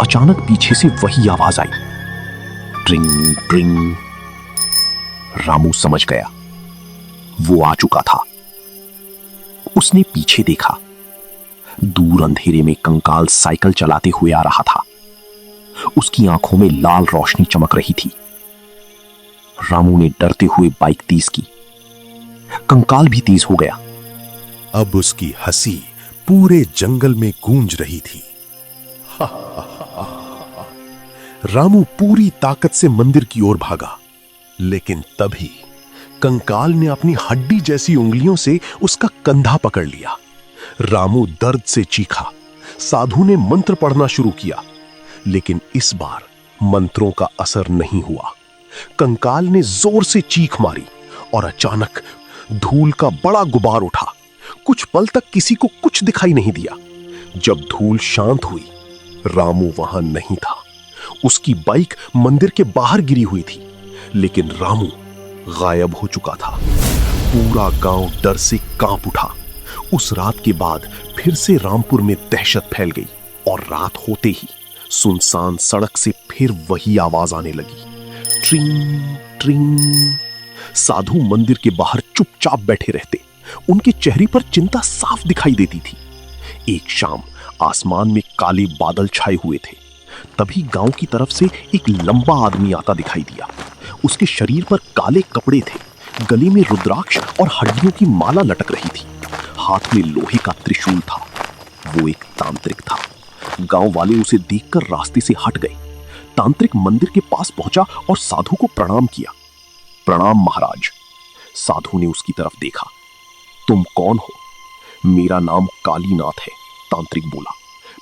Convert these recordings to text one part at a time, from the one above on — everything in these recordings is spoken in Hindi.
अचानक पीछे से वही आवाज आई, ट्रिंग ट्रिंग। रामू समझ गया, वो आ चुका था। उसने पीछे देखा, दूर अंधेरे में कंकाल साइकिल चलाते हुए आ रहा था। उसकी आंखों में लाल रोशनी चमक रही थी। रामू ने डरते हुए बाइक तेज की। कंकाल भी तेज हो गया। अब उसकी हंसी पूरे जंगल में गूंज रही थी। रामू पूरी ताकत से मंदिर की ओर भागा, लेकिन तभी कंकाल ने अपनी हड्डी जैसी उंगलियों से उसका कंधा पकड़ लिया। रामू दर्द से चीखा। साधु ने मंत्र पढ़ना शुरू किया, लेकिन इस बार मंत्रों का असर नहीं हुआ। कंकाल ने जोर से चीख मारी और अचानक धूल का बड़ा गुबार उठा। कुछ पल तक किसी को कुछ दिखाई नहीं दिया। जब धूल शांत हुई, रामू वहां नहीं था। उसकी बाइक मंदिर के बाहर गिरी हुई थी, लेकिन रामू गायब हो चुका था। पूरा गांव डर से कांप उठा। उस रात के बाद फिर से रामपुर में दहशत फैल गई और रात होते ही सुनसान सड़क से फिर वही आवाज आने लगी, ट्रिंग ट्रिंग। साधु मंदिर के बाहर चुपचाप बैठे रहते। उनके चेहरे पर चिंता साफ दिखाई देती थी। एक शाम आसमान में काले बादल छाए हुए थे। तभी गांव की तरफ से एक लंबा आदमी आता दिखाई दिया। उसके शरीर पर काले कपड़े थे, गले में रुद्राक्ष और हड्डियों की माला लटक रही थी। हाथ में लोहे का त्रिशूल था। वो एक तांत्रिक था। गांव वाले उसे देखकर रास्ते से हट गए। तांत्रिक मंदिर के पास पहुंचा और साधु को प्रणाम किया। प्रणाम महाराज। साधु ने उसकी तरफ देखा। तुम कौन हो? मेरा नाम कालीनाथ है, तांत्रिक बोला।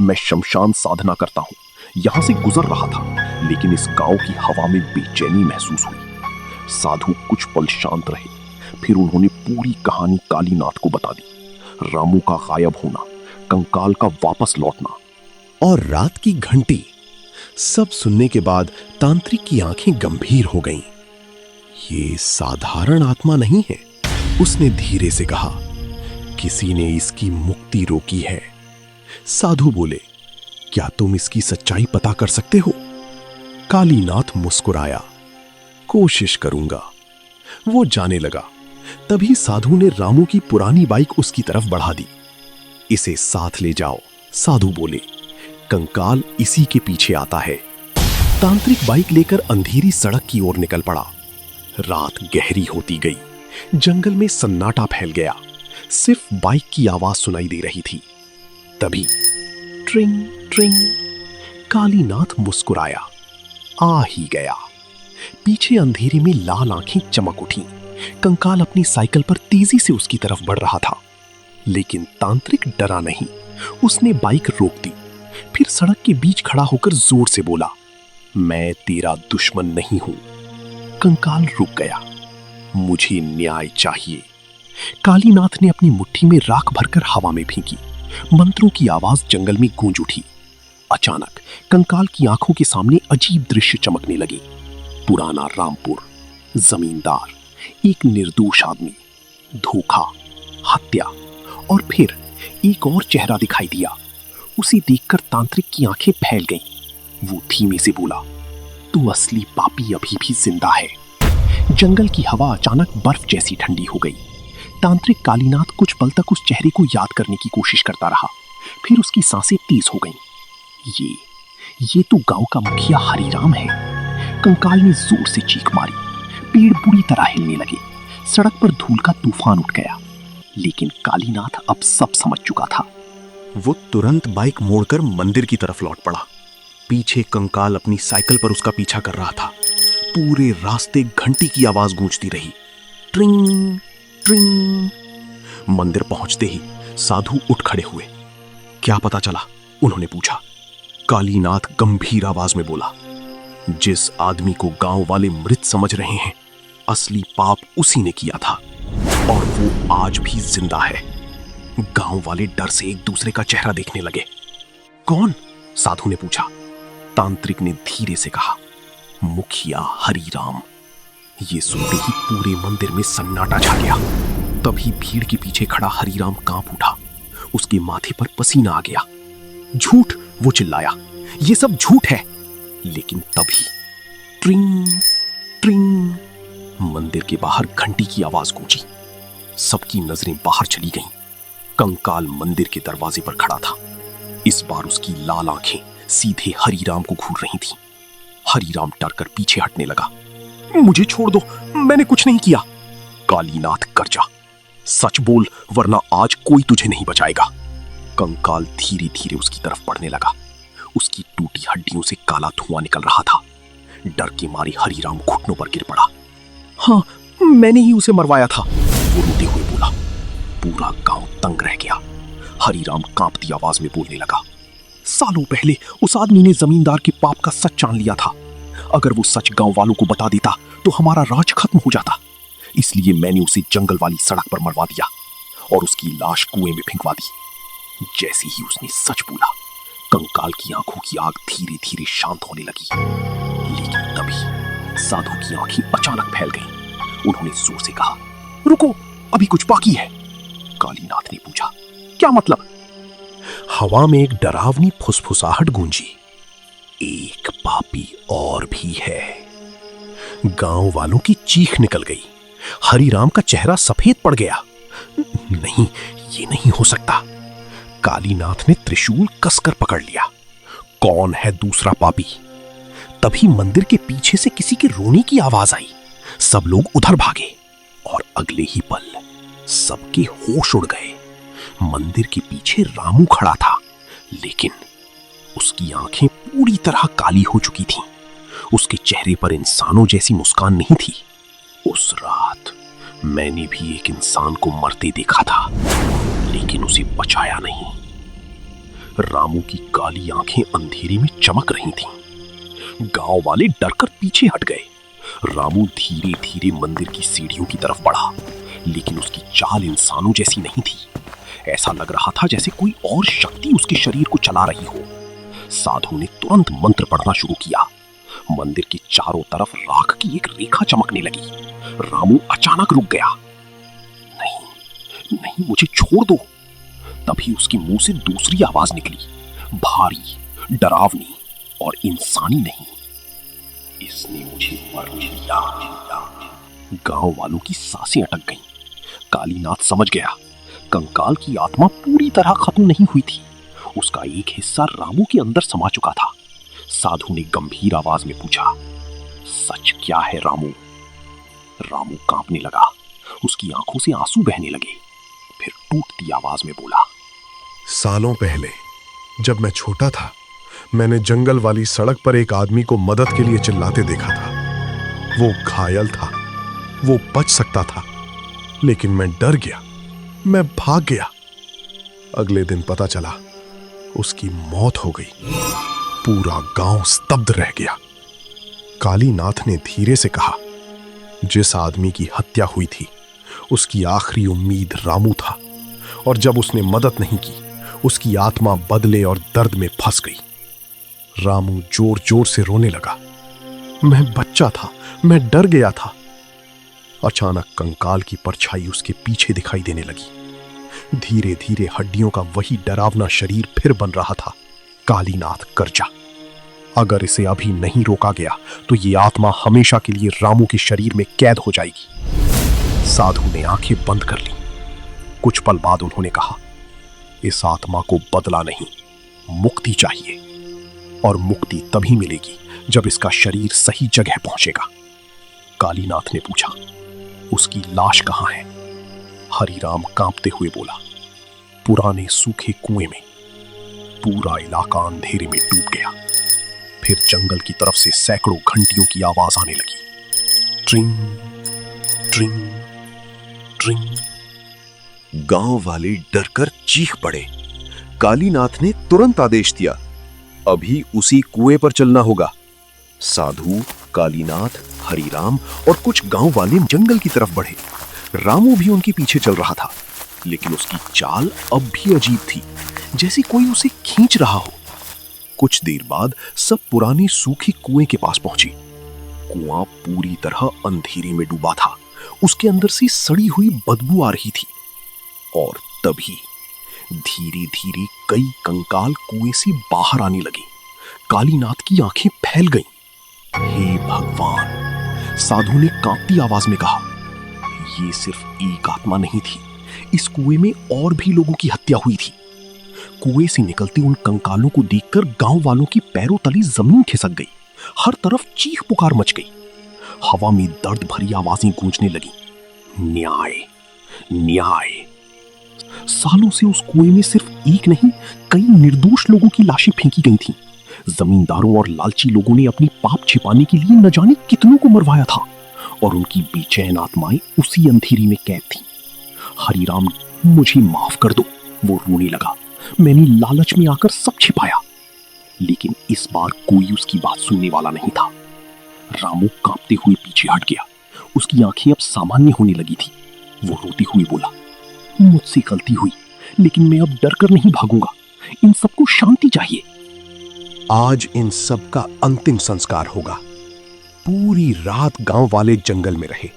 मैं शमशान साधना करता हूं। यहां से गुजर रहा था, लेकिन इस गांव की हवा में बेचैनी महसूस हुई। साधु कुछ पल शांत रहे, फिर उन्होंने पूरी कहानी कालीनाथ को बता दी। रामू का गायब होना, कंकाल का वापस लौटना और रात की घंटी। सब सुनने के बाद तांत्रिक की आंखें गंभीर हो गईं। ये साधारण आत्मा नहीं है, उसने धीरे से कहा। किसी ने इसकी मुक्ति रोकी है। साधु बोले, क्या तुम इसकी सच्चाई पता कर सकते हो? कालीनाथ मुस्कुराया, कोशिश करूंगा। वो जाने लगा। तभी साधु ने रामू की पुरानी बाइक उसकी तरफ बढ़ा दी। इसे साथ ले जाओ, साधु बोले। कंकाल इसी के पीछे आता है। तांत्रिक बाइक लेकर अंधेरी सड़क की ओर निकल पड़ा। रात गहरी होती गई। जंगल में सन्नाटा फैल गया। सिर्फ बाइक की आवाज सुनाई दे रही थी। तभी ट्रिंग ट्रिंग, कालीनाथ मुस्कुराया। आ ही गया। पीछे अंधेरे में लाल आंखें चमक उठी। कंकाल अपनी साइकिल पर तेजी से उसकी तरफ बढ़ रहा था, लेकिन तांत्रिक डरा नहीं। उसने बाइक रोक दी, फिर सड़क के बीच खड़ा होकर जोर से बोला, मैं तेरा दुश्मन नहीं हूं। कंकाल रुक गया। मुझे न्याय चाहिए। कालीनाथ ने अपनी मुट्ठी में राख भरकर हवा में फेंकी। मंत्रों की आवाज जंगल में गूंज उठी। अचानक कंकाल की आंखों के सामने अजीब दृश्य चमकने लगे। पुराना रामपुर, जमींदार, एक निर्दोष आदमी, धोखा, हत्या और फिर एक और चेहरा दिखाई दिया। उसे देखकर तांत्रिक की आंखें फैल गईं। वो धीमे से बोला, तू असली पापी अभी भी जिंदा है। जंगल की हवा अचानक बर्फ जैसी ठंडी हो गई। तांत्रिक कालीनाथ कुछ पल तक उस चेहरे को याद करने की कोशिश करता रहा, फिर उसकी सांसें तेज हो गईं। ये तो गांव का मुखिया हरिराम है। कंकाल ने जोर से चीख मारी। पेड़ बुरी तरह हिलने लगे। सड़क पर धूल का तूफान उठ गया। लेकिन कालीनाथ अब सब समझ चुका था। वो तुरंत बाइक मोड़कर मंदिर की तरफ लौट पड़ा। पीछे कंकाल अपनी साइकिल पर उसका पीछा कर रहा था। पूरे रास्ते घंटी की आवाज गूंजती रही, ट्रिंग ट्रिंग। मंदिर पहुंचते ही साधु उठ खड़े हुए। क्या पता चला? उन्होंने पूछा। कालीनाथ गंभीर आवाज में बोला, जिस आदमी को गांव वाले मृत समझ रहे हैं, असली पाप उसी ने किया था और वो आज भी जिंदा है। गांव वाले डर से एक दूसरे का चेहरा देखने लगे। कौन? साधु ने पूछा। तांत्रिक ने धीरे से कहा, मुखिया हरिराम। ये सुनते ही पूरे मंदिर में सन्नाटा छा गया। तभी भीड़ के पीछे खड़ा हरिराम कांप उठा। उसके माथे पर पसीना आ गया। झूठ, वो चिल्लाया। ये सब झूठ है। लेकिन तभी ट्रिंग ट्रिंग मंदिर के बाहर घंटी की आवाज गूंजी। सबकी नजरें बाहर चली गईं। कंकाल मंदिर के दरवाजे पर खड़ा था। इस बार उसकी लाल आंखें सीधे हरीराम को घूर रही थीं। हरीराम डरकर पीछे हटने लगा। मुझे छोड़ दो, मैंने कुछ नहीं किया। कालीनाथ गर्जा, सच बोल वरना आज कोई तुझे नहीं बचाएगा। कंकाल धीरे धीरे उसकी तरफ बढ़ने लगा। उसकी टूटी हड्डियों से काला धुआं निकल रहा था। डर के मारे हरीराम घुटनों पर गिर पड़ा। हाँ, मैंने ही उसे मरवाया था, वो रोते हुए बोला। पूरा गांव तंग रह गया। हरीराम कांपती आवाज में बोलने लगा। सालों पहले उस आदमी ने जमींदार के पाप का सच जान लिया था। अगर वो सच गांव वालों को बता देता तो हमारा राज खत्म हो जाता। इसलिए मैंने उसे जंगल वाली सड़क पर मरवा दिया और उसकी लाश कुएं में फेंकवा दी। जैसे ही उसने सच बोला, कंकाल की आंखों की आग धीरे धीरे शांत होने लगी। लेकिन तभी साधु की आंखें अचानक फैल गईं। उन्होंने जोर से कहा, रुको, अभी कुछ बाकी है। कालीनाथ ने पूछा, क्या मतलब? हवा में एक डरावनी फुसफुसाहट गूंजी। एक पापी और भी है। गांव वालों की चीख निकल गई। हरीराम का चेहरा सफेद पड़ गया। नहीं, ये नहीं हो सकता। कालीनाथ ने त्रिशूल कसकर पकड़ लिया। कौन है दूसरा पापी? तभी मंदिर के पीछे से किसी के रोने की आवाज आई। सब लोग उधर भागे और अगले ही पल सबके होश उड़ गए। मंदिर के पीछे रामू खड़ा था, लेकिन उसकी आंखें पूरी तरह काली हो चुकी थीं। उसके चेहरे पर इंसानों जैसी मुस्कान नहीं थी। उस रात मैंने भी एक इंसान को मरते देखा था, लेकिन उसे बचाया नहीं। रामू की काली आंखें अंधेरे में चमक रही थीं। गांव वाले डरकर पीछे हट गए। रामू धीरे धीरे मंदिर की सीढ़ियों की तरफ बढ़ा, लेकिन उसकी चाल इंसानों जैसी नहीं थी। ऐसा लग रहा था जैसे कोई और शक्ति उसके शरीर को चला रही हो। साधु ने तुरंत मंत्र पढ़ना शुरू किया। मंदिर के चारों तरफ राख की एक रेखा चमकने लगी। रामू अचानक रुक गया। नहीं, नहीं, मुझे छोड़ दो। तभी उसके मुंह से दूसरी आवाज निकली, भारी, डरावनी और इंसानी नहीं। इसने मुझे मर लिया। गांव वालों की सांसें अटक गईं। कालीनाथ समझ गया, कंकाल की आत्मा पूरी तरह खत्म नहीं हुई थी। उसका एक हिस्सा रामू के अंदर समा चुका था। साधु ने गंभीर आवाज में पूछा, सच क्या है रामू? रामू कांपने लगा। उसकी आंखों से आंसू बहने लगे। फिर टूटती आवाज में बोला, सालों पहले जब मैं छोटा था, मैंने जंगल वाली सड़क पर एक आदमी को मदद के लिए चिल्लाते देखा था। वो घायल था, वो बच सकता था, लेकिन मैं डर गया, मैं भाग गया। अगले दिन पता चला उसकी मौत हो गई। पूरा गांव स्तब्ध रह गया। कालीनाथ ने धीरे से कहा, जिस आदमी की हत्या हुई थी उसकी आखिरी उम्मीद रामू था, और जब उसने मदद नहीं की, उसकी आत्मा बदले और दर्द में फंस गई। रामू जोर जोर से रोने लगा। मैं बच्चा था, मैं डर गया था। अचानक कंकाल की परछाई उसके पीछे दिखाई देने लगी। धीरे धीरे हड्डियों का वही डरावना शरीर फिर बन रहा था। कालीनाथ गर्जा, अगर इसे अभी नहीं रोका गया तो ये आत्मा हमेशा के लिए रामू के शरीर में कैद हो जाएगी। साधु ने आंखें बंद कर ली। कुछ पल बाद उन्होंने कहा, इस आत्मा को बदला नहीं, मुक्ति चाहिए, और मुक्ति तभी मिलेगी जब इसका शरीर सही जगह पहुंचेगा। कालीनाथ ने पूछा, उसकी लाश कहां है? हरीराम कांपते हुए बोला, पुराने सूखे कुएं में। पूरा इलाका अंधेरे में डूब गया। फिर जंगल की तरफ से सैकड़ों घंटियों की आवाज आने लगी, ट्रिंग ट्रिंग ट्रिंग। गांव वाले डरकर चीख पड़े। कालीनाथ ने तुरंत आदेश दिया, अभी उसी कुएं पर चलना होगा। साधु, कालीनाथ, हरीराम और कुछ गांव वाले जंगल की तरफ बढ़े। रामू भी उनके पीछे चल रहा था, लेकिन उसकी चाल अब भी अजीब थी, जैसे कोई उसे खींच रहा हो। कुछ देर बाद सब पुराने सूखे कुएं के पास पहुंचे। कुआं पूरी तरह अंधेरे में डूबा था। उसके अंदर से सड़ी हुई बदबू आ रही थी। और तभी धीरे धीरे कई कंकाल कुएं से बाहर आने लगे। कालीनाथ की आंखें फैल गईं। हे भगवान, साधु ने कांपती आवाज में कहा, ये सिर्फ एक आत्मा नहीं थी, इस कुएं में और भी लोगों की हत्या हुई थी। कुएं से निकलते उन कंकालों को देखकर गांव वालों की पैरों तले जमीन खिसक गई। हर तरफ चीख पुकार मच गई। हवा में दर्द भरी आवाजें गूंजने लगी। न्याय, न्याय। सालों से उस कुएं में सिर्फ एक नहीं, कई निर्दोष लोगों की लाशें फेंकी गई थीं। जमींदारों और लालची लोगों ने अपनी पाप छिपाने के लिए न जाने कितनों को मरवाया था और उनकी बेचैन आत्माएं उसी अंधेरी में कैद थीं। हरिराम, मुझे माफ कर दो, वो रोने लगा। मैंने लालच में आकर सब छिपाया, लेकिन इस बार कोई उसकी बात सुनने वाला नहीं था। रामू कांपते हुए पीछे हट गया। उसकी आंखें अब सामान्य होने लगी थी। वो रोते हुए बोला, मुझसे गलती हुई, लेकिन मैं अब डर कर नहीं भागूंगा। इन सबको शांति चाहिए। आज इन सब का अंतिम संस्कार होगा। पूरी रात गांव वाले जंगल में रहे।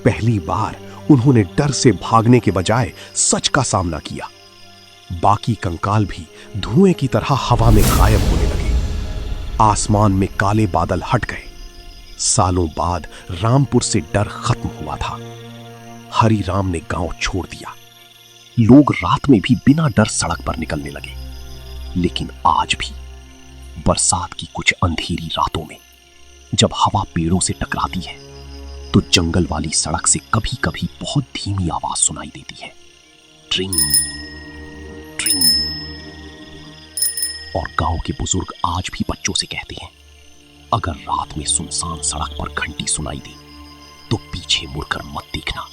पहली बार उन्होंने डर से भागने के बजाय सच का सामना किया। बाकी कंकाल भी धुएं की तरह हवा में गायब होने लगे। आसमान में काले बादल हट गए। सालों बाद रामपुर से डर खत्म हुआ था। हरिराम ने गांव छोड़ दिया। लोग रात में भी बिना डर सड़क पर निकलने लगे। लेकिन आज भी बरसात की कुछ अंधेरी रातों में जब हवा पेड़ों से टकराती है तो जंगल वाली सड़क से कभी कभी बहुत धीमी आवाज सुनाई देती है, ट्रिंग ट्रिंग। और गांव के बुजुर्ग आज भी बच्चों से कहते हैं, अगर रात में सुनसान सड़क पर घंटी सुनाई दे तो पीछे मुड़कर मत देखना,